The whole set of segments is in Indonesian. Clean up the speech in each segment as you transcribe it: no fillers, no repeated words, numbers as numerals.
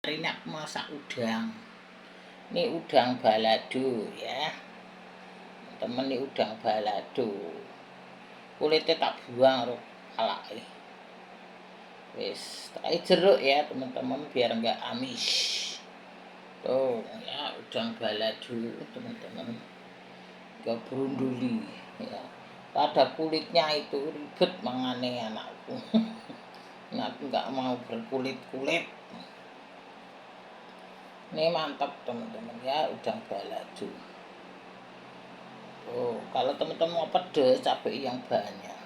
Hari ini aku masak udang. Ini udang balado ya. Temen ini udang balado. Kulitnya tak buang karo alake. Wis, tak jeruk ya teman-teman biar enggak amis. Tuh ya udang balado teman-teman. Enggak berunduli ya. Pada kulitnya itu ribet mangane anakku. Anakku enggak mau berkulit-kulit. Ini mantap teman-teman ya udang balado. Oh, kalau teman-teman mau pedes cabai yang banyak.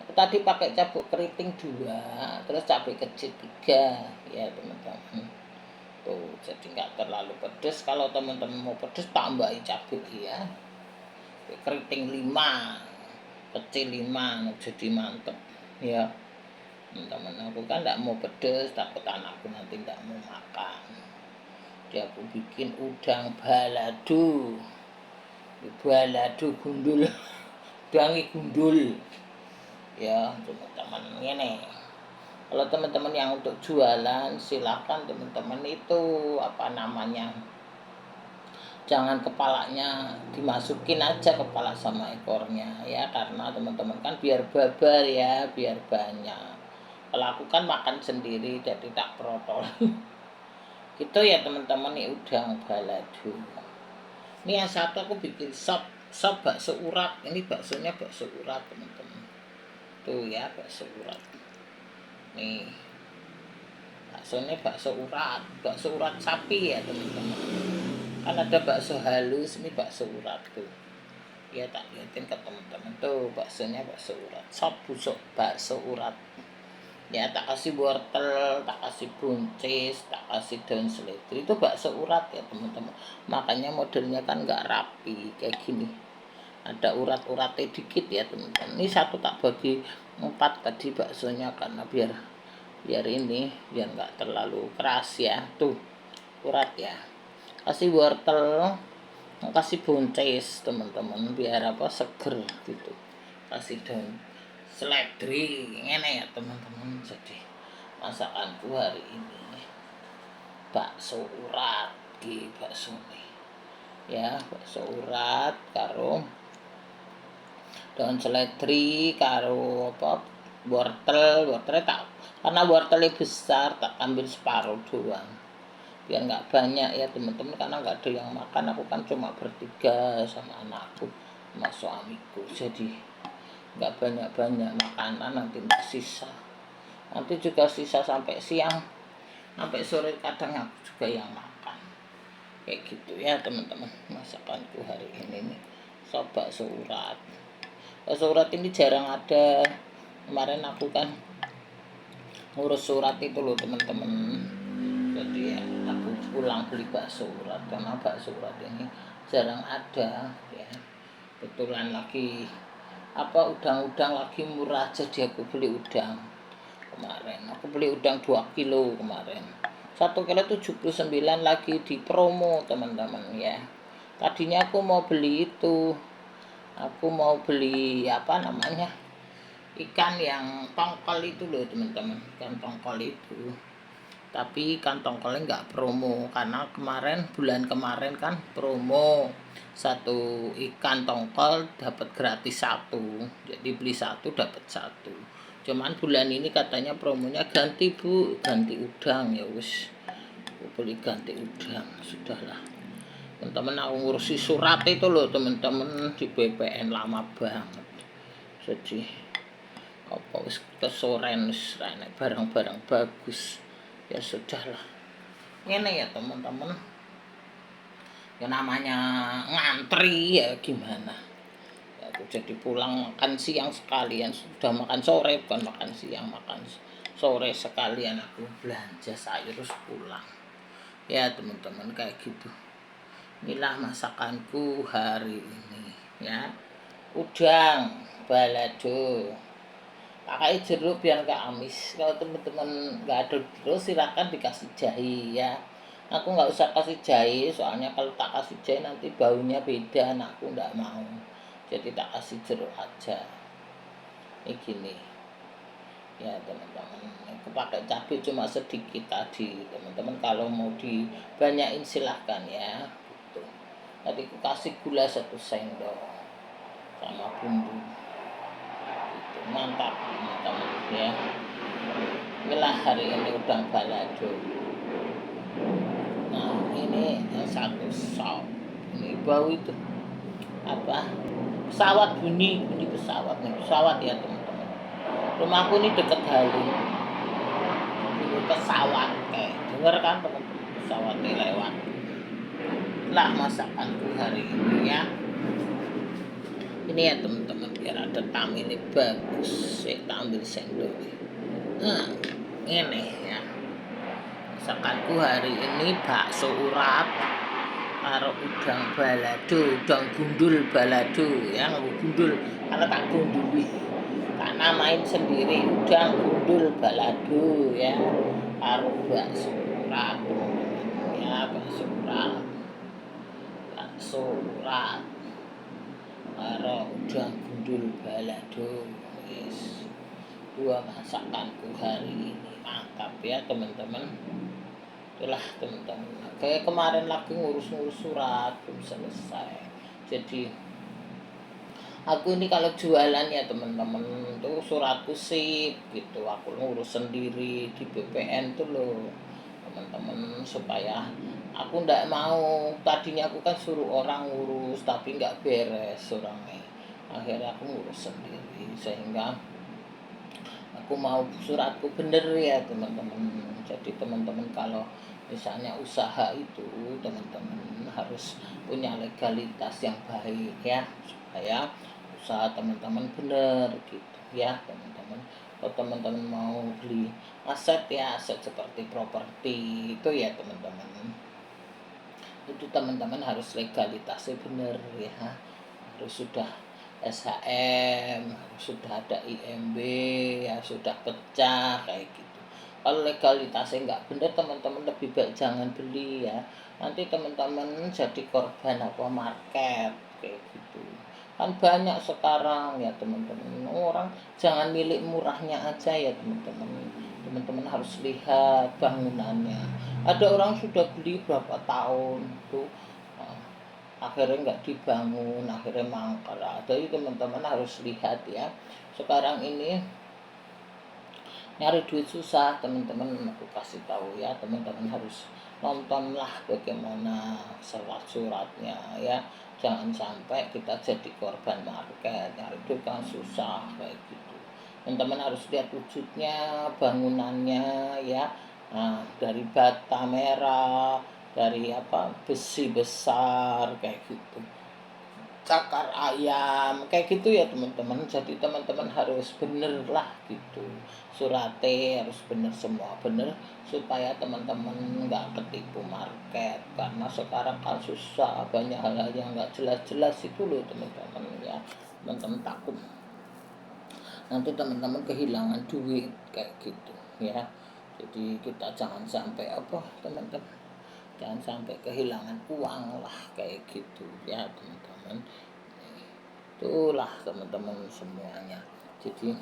Aku tadi pakai cabai keriting 2, terus cabai kecil 3 ya teman-teman. Tuh, jadi nggak terlalu pedes. Kalau teman-teman mau pedes tambahin cabai ya. Keriting 5, kecil 5 jadi mantep ya. Teman-teman aku kan nggak mau pedes, takut anakku nanti nggak mau makan. Jadi aku bikin udang balado. Balado gundul. Udangi gundul. Ya, teman-teman ini. Kalau teman-teman yang untuk jualan, silakan teman-teman itu apa namanya? Jangan kepalanya dimasukin aja kepala sama ekornya ya, karena teman-teman kan biar babar ya, biar banyak. Kalau aku kan makan sendiri jadi tak protol. Gitu ya teman-teman, ini udang balado. Ini yang satu aku bikin sop bakso urat. Ini baksonya bakso urat teman-teman. Tuh ya bakso urat. Nih baksonya bakso urat sapi ya teman-teman. Kan ada bakso halus, ini bakso urat tuh. Ya tak liatin ke teman-teman tuh baksonya bakso urat. Sop busuk bakso urat. Ya tak kasih wortel, tak kasih buncis, tak kasih daun seledri. Itu bakso urat ya teman-teman. Makanya modelnya kan nggak rapi kayak gini. Ada urat-uratnya dikit ya teman-teman. Ini satu tak bagi 4 tadi baksonya karena biar nggak terlalu keras ya. Tuh urat ya. Kasih wortel, kasih buncis teman-teman biar apa seger gitu. Kasih daun seledri ngene ya teman-teman. Jadi masakanku hari ini bakso urat di bakso nih ya, bakso urat karo daun seledri karo apa wortelnya tak, karena wortelnya besar tak ambil separuh doang biar nggak banyak ya teman-teman, karena nggak ada yang makan. Aku kan cuma bertiga sama anakku sama suamiku, jadi nggak banyak-banyak makanan, nanti sisa, nanti juga sisa sampai siang sampai sore kadang aku juga yang makan kayak gitu ya teman-teman. Masakanku hari ini nih sop bakso urat. Bakso urat ini jarang ada. Kemarin aku kan ngurus surat itu loh teman-teman, jadi ya aku pulang beli bakso urat karena bakso urat ini jarang ada ya. Kebetulan lagi udang-udang lagi murah, jadi aku beli udang kemarin. Aku beli udang 2 kilo kemarin. 1 kilo 79 lagi di promo teman-teman ya. Tadinya aku mau beli itu. Aku mau beli apa namanya? Ikan yang tongkol itu loh teman-teman. Ikan tongkol itu. Tapi ikan tongkolnya nggak promo karena bulan kemarin kan promo 1 ikan tongkol dapat gratis 1, jadi beli 1 dapat 1. Cuman bulan ini katanya promonya ganti bu, ganti udang ya wis, aku beli ganti udang sudahlah teman-teman. Aku ngurusi surat itu loh teman-teman di BPN lama banget, jadi apa wis kesoren wis barang-barang bagus ya sudahlah. Ini ya teman-teman, ya namanya ngantri ya gimana ya. Aku jadi pulang makan siang sekalian, sudah makan sore bukan makan siang, makan sore sekalian aku belanja sayur terus pulang ya teman-teman, kayak gitu. Inilah masakanku hari ini ya, udang balado pakai jeruk biar nggak amis. Kalau teman-teman nggak ada jeruk silakan dikasih jahe ya. Aku nggak usah kasih jahe soalnya kalau tak kasih jahe nanti baunya beda, anakku nggak mau, jadi tak kasih jeruk aja. Ini gini ya teman-teman. Pakai cabai cuma sedikit tadi teman-teman, kalau mau dibanyain silahkan ya gitu. Tadi aku kasih gula 1 sendok sama bumbu gitu. Mantap teman-teman ya. Inilah hari ini udang balado. Nah ini yang satu sop, ini bau itu apa, pesawat, bunyi pesawat nih, pesawat ya teman-teman. Rumahku ini deket Halim, bunyi pesawat kayak denger kan teman-teman, pesawat ini lewat. Lah masakanku hari ini ya, ini ya teman-teman, biar ada tamu ini bagus. Saya ambil sendok. Nah ini ya masakanku hari ini, bakso urat karo udang balado, udang gundul balado ya, gundul karena tak gunduli, tak namain sendiri udang gundul balado ya, karo bakso urat ya, bakso urat karo udang gundul balado. Yes, 2 masakanku hari ini, mantap ya teman-teman. Itulah teman-teman, kayak kemarin lagi ngurus-ngurus surat belum selesai. Jadi aku ini kalau jualan ya teman-teman tuh suratku sip gitu, aku ngurus sendiri di BPN tuh loh teman-teman, supaya aku ndak mau, tadinya aku kan suruh orang ngurus tapi nggak beres orangnya, akhirnya aku ngurus sendiri, sehingga aku mau suratku bener ya teman-teman. Jadi teman-teman kalau misalnya usaha itu teman-teman harus punya legalitas yang baik ya, supaya usaha teman-teman bener gitu ya teman-teman. Kalau teman-teman mau beli aset ya, aset seperti properti itu ya teman-teman, itu teman-teman harus legalitasnya bener ya, harus sudah SHM, sudah ada IMB ya, sudah pecah kayak gitu. Kalau legalitasnya nggak benar teman-teman, lebih baik jangan beli ya, nanti teman-teman jadi korban apa market kayak gitu kan. Banyak sekarang ya teman-teman, orang jangan milik murahnya aja ya teman-teman. Teman-teman harus lihat bangunannya, ada orang sudah beli berapa tahun tuh akhirnya nggak dibangun, akhirnya mangkal. Jadi teman-teman harus lihat ya, sekarang ini nyari duit susah teman-teman. Aku kasih tahu ya, teman-teman harus nontonlah bagaimana surat-suratnya ya, jangan sampai kita jadi korban market. Nyari duit kan susah kayak gitu, teman-teman harus lihat wujudnya, bangunannya ya. Nah, dari bata merah, dari besi besar kayak gitu, cakar ayam kayak gitu ya teman-teman. Jadi teman-teman harus bener lah gitu, surate harus bener, semua bener, supaya teman-teman nggak ketipu market. Karena sekarang kan susah, banyak hal-hal yang nggak jelas-jelas itu loh teman-teman ya. Teman-teman takut nanti teman-teman kehilangan duit kayak gitu ya. Jadi kita jangan sampai teman-teman, jangan sampai kehilangan uang lah kayak gitu ya teman-teman. Itulah teman-teman semuanya. Jadi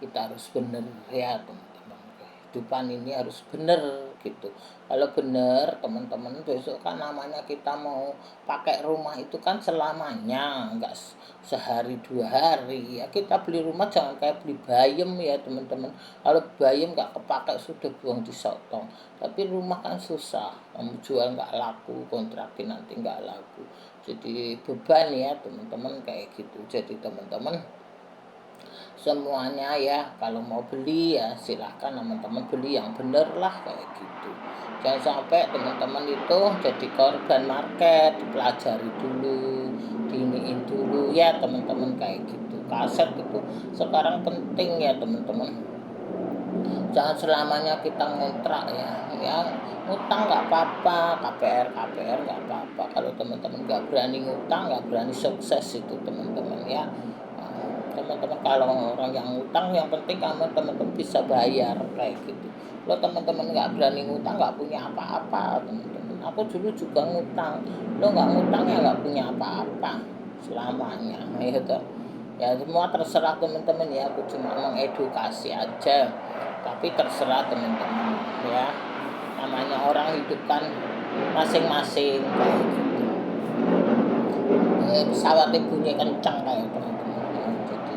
kita harus bener ya teman-teman, kehidupan ini harus bener gitu. Kalau bener teman-teman, besok kan namanya kita mau pakai rumah itu kan selamanya, enggak sehari 2 hari ya. Kita beli rumah jangan kayak beli bayam ya teman-teman. Kalau bayam nggak kepakai sudah buang di sotong, tapi rumah kan susah, kamu jual nggak laku, kontrakin nanti nggak laku, jadi beban ya teman-teman kayak gitu. Jadi teman-teman semuanya ya, kalau mau beli ya silahkan teman-teman beli yang bener lah kayak gitu. Jangan sampai teman-teman itu jadi korban market, dipelajari dulu, diiniin dulu ya teman-teman kayak gitu. Kaset itu sekarang penting ya teman-teman, jangan selamanya kita ngontrak ya ngutang nggak apa-apa, KPR nggak apa-apa. Kalau teman-teman nggak berani ngutang, nggak berani sukses itu teman-teman ya. Teman-teman kalau orang yang ngutang, yang penting kamu teman-teman bisa bayar kayak gitu. Kalau teman-teman nggak berani ngutang, nggak punya apa-apa teman-teman. Aku dulu juga ngutang, lo nggak ngutang ya nggak punya apa-apa selamanya gitu. Ya semua terserah teman-teman ya, aku cuma mengedukasi aja, tapi terserah teman-teman ya, namanya orang hidup kan masing-masing kayak gitu. Pesawatnya bunyi kencang kayak teman-teman ya. Jadi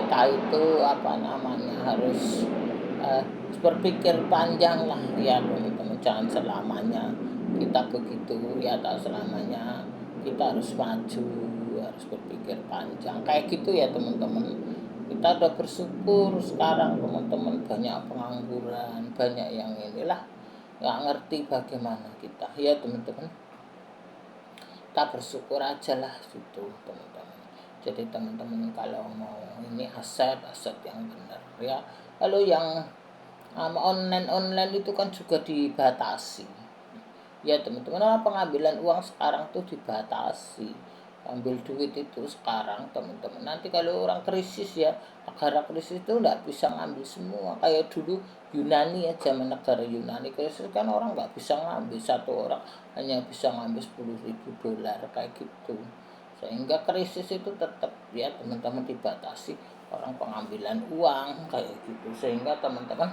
kita itu apa namanya harus berpikir panjang lah ya teman-teman, jangan selamanya kita begitu ya, tak selamanya kita harus maju, harus berpikir panjang kayak gitu ya teman-teman. Kita udah bersyukur sekarang teman-teman, banyak pengangguran, banyak yang inilah nggak ngerti bagaimana kita ya teman-teman. Kita bersyukur aja lah gitu teman-teman. Jadi teman-teman kalau mau ini aset yang benar ya. Lalu yang online itu kan juga dibatasi ya teman-teman. Pengambilan uang sekarang tuh dibatasi, ambil duit itu sekarang teman-teman. Nanti kalau orang krisis ya, negara krisis itu nggak bisa ngambil semua kayak dulu Yunani ya, zaman negara Yunani krisis kan orang nggak bisa ngambil, satu orang hanya bisa ngambil $10.000 kayak gitu, sehingga krisis itu tetap ya teman-teman dibatasi orang pengambilan uang kayak gitu, sehingga teman-teman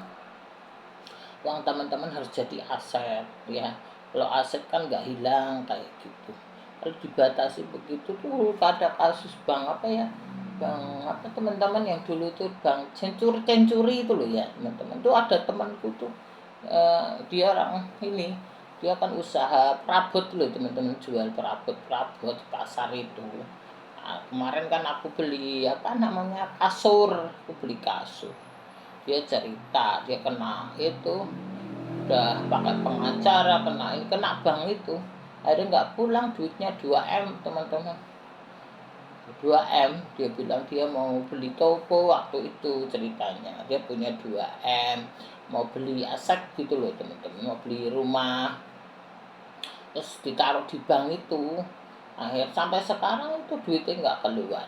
uang teman-teman harus jadi aset ya. Kalau aset kan nggak hilang kayak gitu. Kalau dibatasi begitu tuh ada kasus bank apa ya, bank apa teman-teman yang dulu tuh bank Century itu loh ya teman-teman. Tuh ada temanku tuh dia orang ini, dia kan usaha perabot loh teman-teman, jual perabot pasar itu. Nah, kemarin kan aku beli apa namanya kasur, aku beli kasur. Dia cerita dia kena itu, udah pakai pengacara, kena bank itu, akhirnya nggak pulang, duitnya 2M teman-teman. 2M, dia bilang dia mau beli toko waktu itu ceritanya, dia punya 2M, mau beli aset gitu loh teman-teman, mau beli rumah, terus ditaruh di bank itu, akhir sampai sekarang itu duitnya nggak keluar.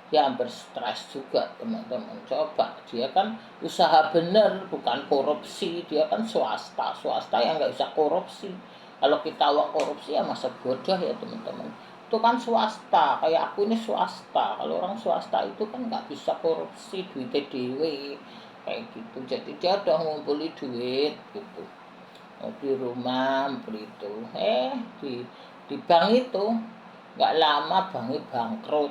Dia hampir stres juga teman-teman. Coba dia kan usaha bener, bukan korupsi, dia kan swasta yang nggak bisa korupsi. Kalau kita uang korupsi ya masa bodoh ya teman-teman. Itu kan swasta, kayak aku ini swasta. Kalau orang swasta itu kan nggak bisa korupsi, duitnya dewe kayak gitu. Jadi dia udah ngumpuli duit gitu, mau beli rumah, beli itu, di bank itu nggak lama banknya bangkrut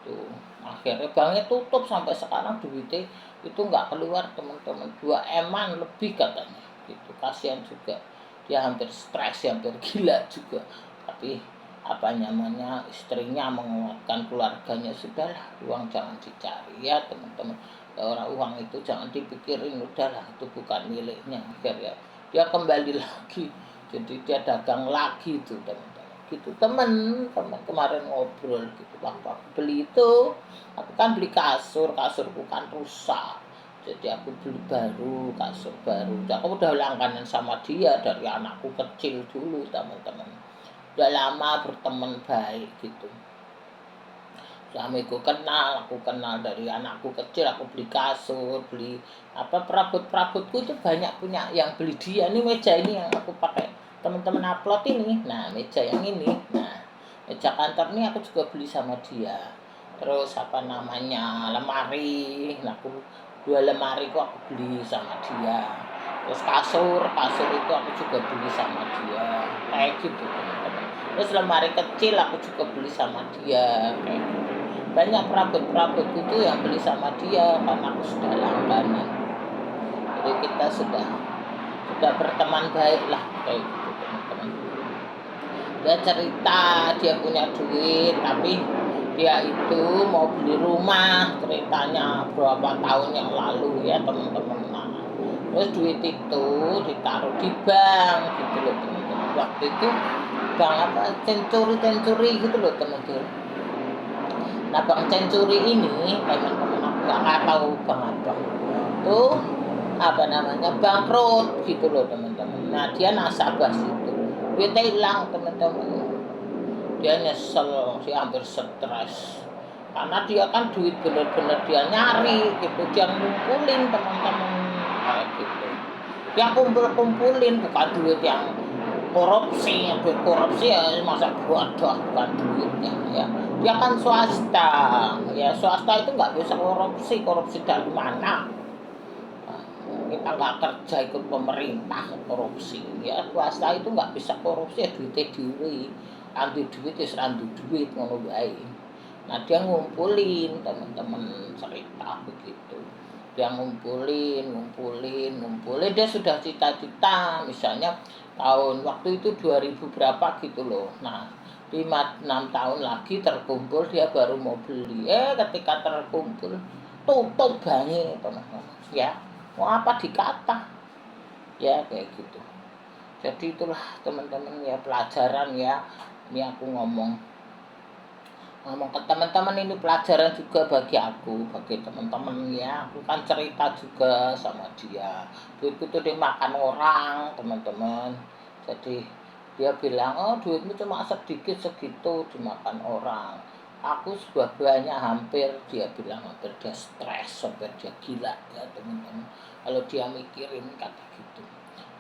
tuh. Akhirnya banknya tutup, sampai sekarang duitnya itu nggak keluar teman-teman, 2M-an lebih katanya gitu. Kasihan juga, dia hampir stres, hampir gila juga, tapi apa namanya istrinya menguatkan keluarganya, sudahlah uang jangan dicari ya teman-teman, orang uang itu jangan dipikirin, udahlah itu bukan miliknya. Akhirnya dia kembali lagi, jadi dia dagang lagi tuh teman-teman gitu. Teman kemarin ngobrol gitu, waktu aku beli itu, aku kan beli kasurku kan rusak, jadi aku beli baru, kasur baru. Aku udah langganan sama dia dari anakku kecil dulu teman-teman, udah lama berteman baik gitu. Suamiku kenal, aku kenal dari anakku kecil, aku beli kasur, beli apa perabot-perabotku itu banyak punya yang beli dia. Ini meja ini yang aku pakai teman-teman upload ini, nah meja yang ini, nah meja kantor ini aku juga beli sama dia. Terus apa namanya lemari, nah aku 2 lemari kok aku beli sama dia. Terus kasur itu aku juga beli sama dia kayak gitu teman-teman. Terus lemari kecil aku juga beli sama dia kayak gitu. Banyak perabot itu yang beli sama dia karena aku sudah langganan. Jadi kita sudah berteman baik lah kayak gitu teman-teman. Dia cerita dia punya duit, tapi dia itu mau beli rumah, ceritanya berapa tahun yang lalu ya teman-teman. Nah, terus duit itu ditaruh di bank gitu loh teman-teman. Waktu itu bank apa Century gitu loh teman-teman. Nah bank Century ini teman-teman, aku nggak tahu bank apa tuh, apa namanya bangkrut gitu loh teman-teman. Nah dia nasabah situ, duitnya hilang teman-teman. Dia nyesel, dia hampir stres karena dia kan duit bener-bener dia nyari gitu, dia ngumpulin teman-teman kayak gitu. Dia kumpulin, bukan duit yang korupsi. Duit korupsi ya masa bodoh, bukan duitnya ya. Dia kan swasta, ya swasta itu nggak bisa korupsi. Korupsi dari mana? Nah, kita nggak kerja ikut pemerintah korupsi, ya swasta itu nggak bisa korupsi, ya duitnya dhewe. Randu duit wis randu duit ngono wae. Nah, dia ngumpulin, teman-teman cerita begitu. Dia ngumpulin, ngumpulin, ngumpulin. Dia sudah cita-cita, misalnya tahun waktu itu 2000 berapa gitu loh. Nah, 5-6 tahun lagi terkumpul dia baru mau beli. Ketika terkumpul tutup bangi, teman-teman. Ya, mau apa dikata? Ya, kayak gitu. Jadi itulah teman-teman ya pelajaran ya. Ini aku ngomong ke teman-teman, ini pelajaran juga bagi aku, bagi teman-teman ya. Aku kan cerita juga sama dia. Duitku tuh dimakan orang, teman-teman. Jadi dia bilang, oh duitmu cuma sedikit segitu dimakan orang. Aku sudah banyak, hampir dia bilang hampir dia stres, hampir dia gila ya teman-teman. Kalau dia mikirin kata gitu,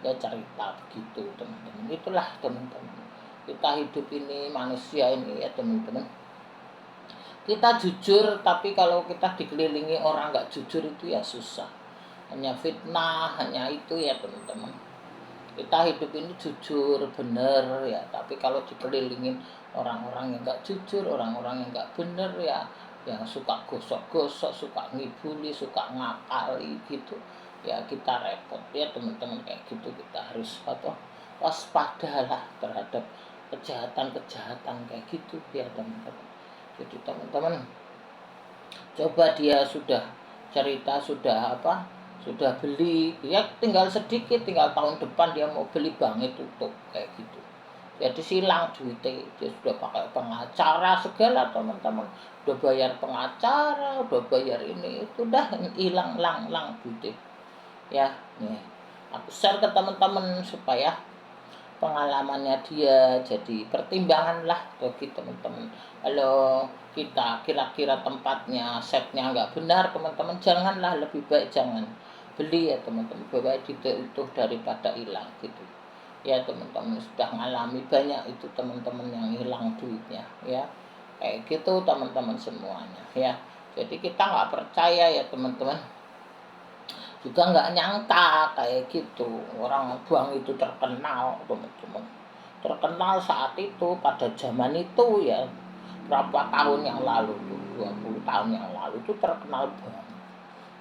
dia cerita begitu teman-teman. Itulah teman-teman. Kita hidup ini manusia ini ya teman-teman. Kita jujur, tapi kalau kita dikelilingi orang nggak jujur itu ya susah. Hanya fitnah, hanya itu ya teman-teman. Kita hidup ini jujur, benar ya. Tapi kalau dikelilingin orang-orang yang nggak jujur, orang-orang yang nggak benar ya, yang suka gosok-gosok, suka ngibuli, suka ngakali gitu, ya kita repot ya teman-teman. Kayak gitu kita harus waspadalah terhadap kejahatan-kejahatan kayak gitu ya teman-teman. Jadi teman-teman, coba dia sudah cerita, sudah beli, ya tinggal sedikit, tinggal tahun depan dia mau beli, banknya tutup kayak gitu. Jadi silang duitnya, dia sudah pakai pengacara segala teman-teman, udah bayar pengacara, udah bayar ini, itu udah hilang lang duitnya. Ya, nih aku share ke teman-teman supaya pengalamannya dia jadi pertimbangan lah bagi teman-teman. Kalau kita kira-kira tempatnya setnya nggak benar, teman-teman janganlah, lebih baik jangan beli ya teman-teman, lebih baik utuh daripada hilang gitu ya teman-teman. Sudah mengalami banyak itu teman-teman yang hilang duitnya ya, kayak gitu teman-teman semuanya ya. Jadi kita nggak percaya ya teman-teman, juga nggak nyangka kayak gitu orang bank itu terkenal teman-teman. Terkenal saat itu, pada zaman itu ya, berapa tahun yang lalu tuh, 20 tahun yang lalu itu terkenal banget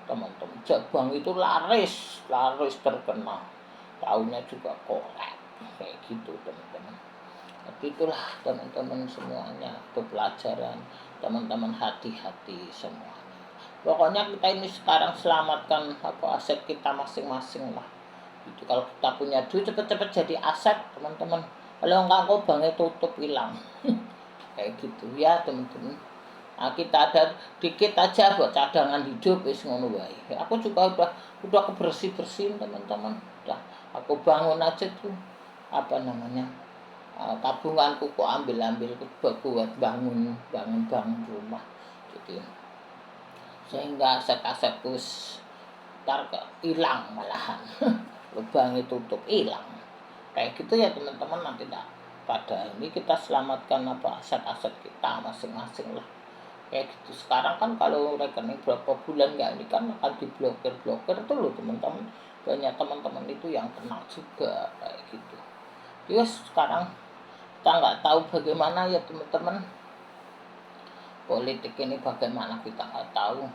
teman-teman. Bank itu laris terkenal, tahunnya juga korek kayak gitu teman-teman. Jadi itulah teman-teman semuanya, itu pelajaran teman-teman, hati-hati semua. Pokoknya kita ini sekarang selamatkan aset kita masing-masing lah. Itu kalau kita punya duit cepet-cepet jadi aset teman-teman. Kalau enggak kok banknya tutup hilang. Kayak gitu ya teman-teman. Nah, kita ada dikit aja buat cadangan hidup wis ngono wae. Aku juga udah kebersih-bersihin teman-teman. Udah aku bangun aja tuh tabunganku kok ambil buat bangun rumah. Jadi sehingga aset-asetku ntar hilang malahan. Lubang itu tutup hilang kayak gitu ya teman-teman. Nanti pada ini kita selamatkan aset-aset kita masing-masing lah kayak gitu. Sekarang kan kalau rekening berapa bulan nggak, ini kan akan diblokir tuh loh teman-teman. Banyak teman-teman itu yang kena juga kayak gitu. Terus sekarang kita nggak tahu bagaimana ya teman-teman, politik ini bagaimana kita nggak tahu.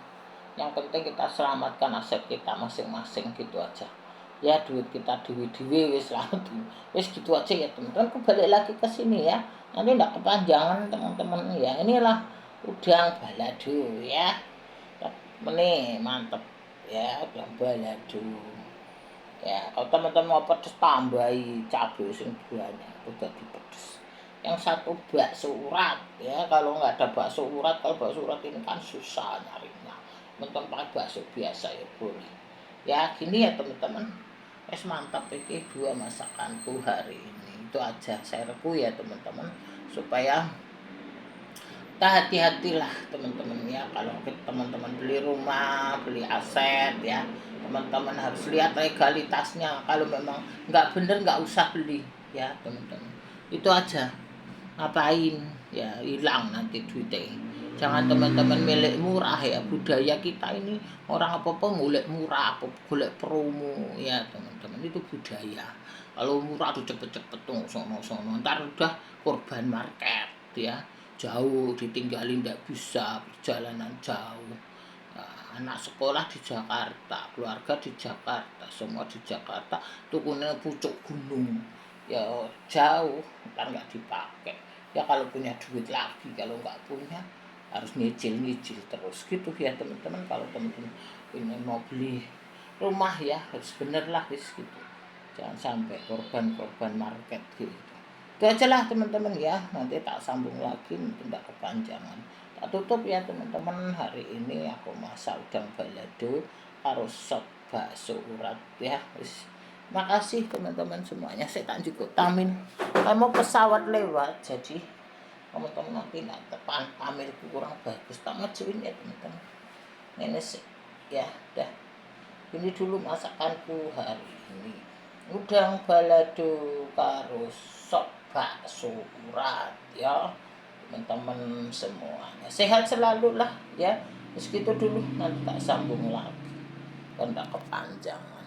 Yang penting kita selamatkan aset kita masing-masing gitu aja ya. Duit kita dewi wis lah, wis gitu aja ya teman-teman. Kembali lagi ke sini ya, nanti nggak kepanjangan teman-teman ya. Inilah udang balado ya, ini mantep ya, udang balado ya. Kalau teman-teman mau pedes, tambahi cabai sing banyak, udah dipedes. Yang satu bakso urat ya, kalau nggak ada bakso urat, kalau bakso urat ini kan susah nyarinya, teman-teman pakai bakso biasa ya boleh ya. Gini ya teman-teman, es mantap ini dua masakanku hari ini. Itu aja shareku ya teman-teman, supaya kita hati-hatilah teman-teman ya. Kalau teman-teman beli rumah, beli aset ya, teman-teman harus lihat legalitasnya. Kalau memang nggak bener nggak usah beli ya teman-teman. Itu aja. ngapain ya, hilang nanti duitnya. Jangan teman-teman milik murah ya, budaya kita ini orang apa-apa golek murah, apa golek promo ya teman-teman, itu budaya. Kalau murah tuh cepet-cepet tuh sono-sono, ntar udah korban market ya, jauh ditinggalin, ndak bisa perjalanan jauh. Nah, anak sekolah di Jakarta, keluarga di Jakarta, semua di Jakarta, tukunya pucuk gunung ya, jauh, ntar nggak dipakai ya. Kalau punya duit lagi, kalau nggak punya harus nyicil-nyicil terus gitu ya teman-teman. Kalau teman-teman ini mau beli rumah ya harus bener lah gitu, jangan sampai korban-korban market gitu. Itu aja lah teman-teman ya, nanti tak sambung lagi, mungkin tak kepanjangan. Tak tutup ya teman-teman, hari ini aku masak udang balado karo sop bakso urat ya. Makasih teman-teman semuanya, saya tak cukup tamin. Kamu pesawat lewat, jadi teman-teman nanti nak depan pamerku kurang bagus, tak majuin ya teman-teman. Ini sih ya, dah. Ini dulu masakanku hari ini. Udang balado karo sop bakso urat ya. Teman-teman semuanya sehat selalu lah ya. Segitu dulu, nanti tak sambung lagi. Kan tak kepanjangan.